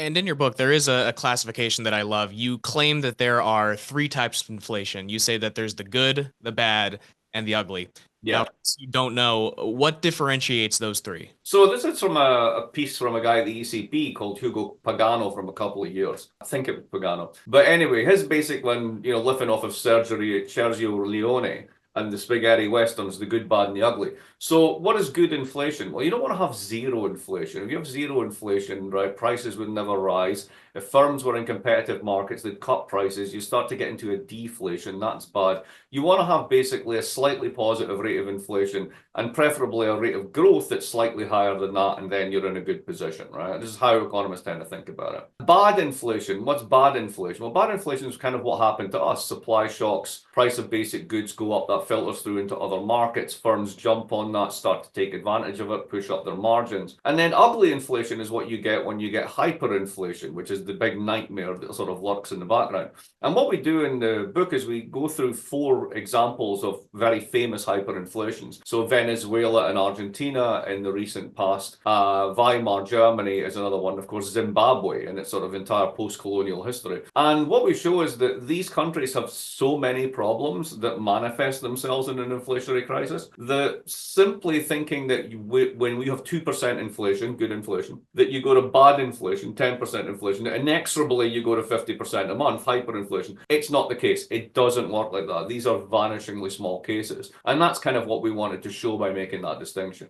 And in your book, there is a classification that I love. You claim that there are three types of inflation. You say that there's the good, the bad, and the ugly. Now, Yeah. if you don't know what differentiates those three. So this is from a piece from a guy at the ECB called Hugo Pagano from a couple of years. I think it was Pagano. But anyway, his basic one, lifting off of Sergio Leone and the spaghetti westerns, the good, bad, and the ugly. So what is good inflation? Well, you don't want to have zero inflation. If you have zero inflation, right, prices would never rise. If firms were in competitive markets, they'd cut prices. You start to get into a deflation. That's bad. You want to have basically a slightly positive rate of inflation and preferably a rate of growth that's slightly higher than that, and then you're in a good position, right? This is how economists tend to think about it. Bad inflation. What's bad inflation? Well, bad inflation is kind of what happened to us. Supply shocks, price of basic goods go up, that filters through into other markets. Firms jump on that, start to take advantage of it, push up their margins. And then ugly inflation is what you get when you get hyperinflation, which is the big nightmare that sort of lurks in the background. And what we do in the book is we go through 4 examples of very famous hyperinflations. So Venezuela and Argentina in the recent past. Weimar Germany is another one. Of course, Zimbabwe and its sort of entire post-colonial history. And what we show is that these countries have so many problems that manifest themselves in an inflationary crisis that simply thinking that when we have 2% inflation, good inflation, that you go to bad inflation, 10% inflation, inexorably you go to 50% a month, hyperinflation. It's not the case. It doesn't work like that. These are vanishingly small cases. And that's kind of what we wanted to show by making that distinction.